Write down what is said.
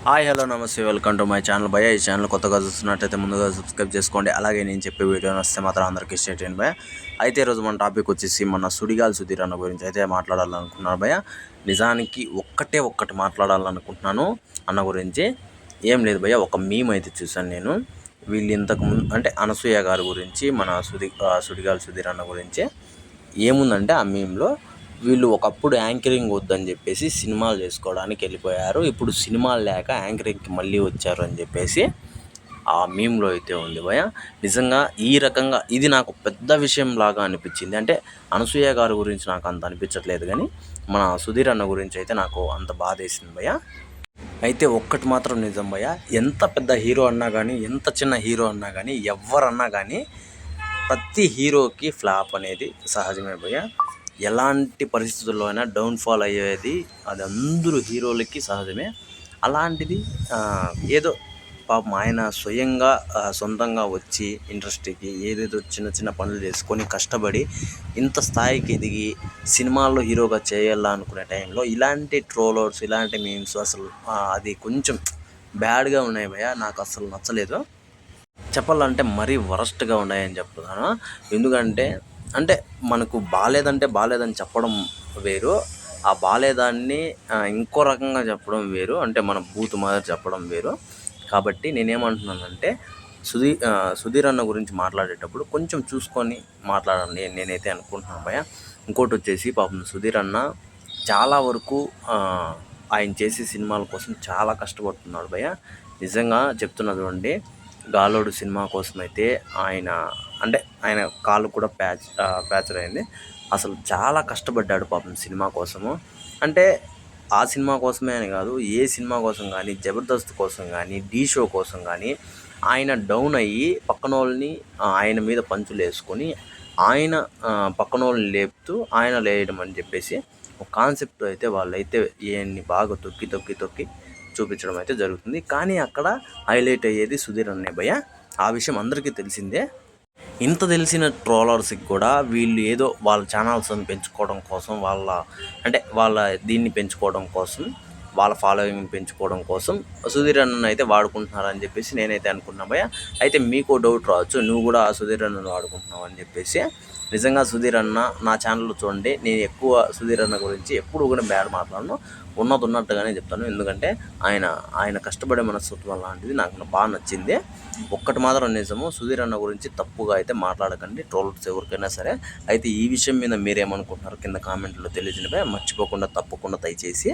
Hi hello నమస్తే welcome to my channel భయ్య. ఈ ఛానల్ కొత్తగా చూస్తున్నట్టయితే ముందుగా సబ్స్క్రైబ్ చేసుకోండి. అలాగే నేను చెప్పే వీడియో వస్తే మాత్రం అందరికీ షేర్ చేయండి భయ్య. అయితే ఈరోజు మన టాపిక్ వచ్చేసి మన సుడిగాలి సుధీర్ అన్న గురించి అయితే మాట్లాడాలనుకుంటున్నాను భయ్య. నిజానికి ఒక్కటి మాట్లాడాలనుకుంటున్నాను అన్న గురించి. ఏం లేదు భయ్య, ఒక మీమ్ అయితే చూశాను నేను. వీళ్ళు ఇంతకుముందు అంటే అనసూయ గారి గురించి, మన సుడిగాలి సుధీర్ అన్న గురించి ఏముందంటే ఆ మీమ్లో వీళ్ళు ఒకప్పుడు యాంకరింగ్ వద్దని చెప్పేసి సినిమాలు చేసుకోవడానికి వెళ్ళిపోయారు. ఇప్పుడు సినిమాలు లేక యాంకరింగ్కి మళ్ళీ వచ్చారు అని చెప్పేసి ఆ మీమ్లో అయితే ఉంది భయ. నిజంగా ఈ రకంగా ఇది నాకు పెద్ద విషయం లాగా అనిపించింది. అంటే అనసూయ గారి గురించి నాకు అంత అనిపించట్లేదు, కానీ మన సుధీర్ అన్న గురించి అయితే నాకు అంత బాధ వేసింది భయ. అయితే ఒక్కటి మాత్రం నిజం భయ, ఎంత పెద్ద హీరో అన్నా కానీ, ఎంత చిన్న హీరో అన్నా కానీ, ఎవరన్నా కానీ ప్రతి హీరోకి ఫ్లాప్ అనేది సహజమే భయ. ఎలాంటి పరిస్థితుల్లో అయినా డౌన్ఫాల్ అయ్యేది అది అందరూ హీరోలకి సహజమే. అలాంటిది ఏదో పాపం ఆయన స్వయంగా సొంతంగా వచ్చి ఇండస్ట్రీకి ఏదేదో చిన్న చిన్న పనులు చేసుకొని కష్టపడి ఇంత స్థాయికి ఎదిగి సినిమాల్లో హీరోగా చేయాలా అనుకునే టైంలో ఇలాంటి ట్రోలర్స్, ఇలాంటి మీమ్స్ అసలు అది కొంచెం బ్యాడ్గా ఉన్నాయి భయ్య. నాకు అసలు నచ్చలేదు. చెప్పాలంటే మరీ వరస్ట్గా ఉన్నాయని చెప్తున్నాను. ఎందుకంటే మనకు బాలేదని చెప్పడం వేరు, ఆ బాలేదాన్ని ఇంకో రకంగా చెప్పడం వేరు. అంటే మన బూతు మాదిరి చెప్పడం వేరు. కాబట్టి నేనేమంటున్నానంటే సుధీర్ అన్న గురించి మాట్లాడేటప్పుడు కొంచెం చూసుకొని మాట్లాడండి నేనైతే అనుకుంటున్నాను భయ్య. ఇంకోటి వచ్చేసి పాపం సుధీర్ అన్న చాలా వరకు ఆయన చేసే సినిమాల కోసం చాలా కష్టపడుతున్నాడు భయ్య. నిజంగా చెప్తున్నా చూడండి, గాలోడు సినిమా కోసం అయితే ఆయన కాలు కూడా ప్యాచర్ అయింది. అసలు చాలా కష్టపడ్డాడు పాపం సినిమా కోసము. అంటే ఆ సినిమా కోసమే అని కాదు, ఏ సినిమా కోసం కానీ, జబర్దస్త్ కోసం కానీ, ఢీ షో కోసం కానీ ఆయన డౌన్ అయ్యి పక్కన వాళ్ళని ఆయన మీద పంచులు వేసుకొని ఆయన పక్కన వాళ్ళని లేపుతూ ఆయన లేయడం అని చెప్పేసి ఒక కాన్సెప్ట్ అయితే వాళ్ళైతే ఈయన్ని బాగా తొక్కి చూపించడం అయితే జరుగుతుంది. కానీ అక్కడ హైలైట్ అయ్యేది సుధీర్ అనే భయ్య. ఆ విషయం అందరికీ తెలిసిందే. ఇంత తెలిసిన ట్రోలర్స్కి కూడా వీళ్ళు ఏదో వాళ్ళ ఛానల్స్ని పెంచుకోవడం కోసం, వాళ్ళ దీన్ని పెంచుకోవడం కోసం, వాళ్ళ ఫాలోయింగ్ పెంచుకోవడం కోసం సుధీర్ అన్నను అయితే వాడుకుంటున్నారని చెప్పేసి నేనైతే అనుకున్నా భయ్య. అయితే మీకు డౌట్ రావచ్చు, నువ్వు కూడా సుధీర్ అన్నను వాడుకుంటున్నావు అని చెప్పేసి. నిజంగా సుధీర్ అన్న నా ఛానల్లో చూడండి, నేను ఎక్కువ సుధీర్ అన్న గురించి ఎప్పుడు కూడా బ్యాడ్ మాట్లాడను, ఉన్నట్టుగానే చెప్తాను. ఎందుకంటే ఆయన కష్టపడే మనస్తత్వం లాంటిది నాకు బాగా నచ్చింది. ఒక్కటి మాత్రం నిజము, సుధీర్ అన్న గురించి తప్పుగా అయితే మాట్లాడకండి ట్రోలర్స్ ఎవరికైనా సరే. అయితే ఈ విషయం మీద మీరేమనుకుంటున్నారు కింద కామెంట్లో తెలియజేయండి. మర్చిపోకుండా తప్పకుండా దయచేసి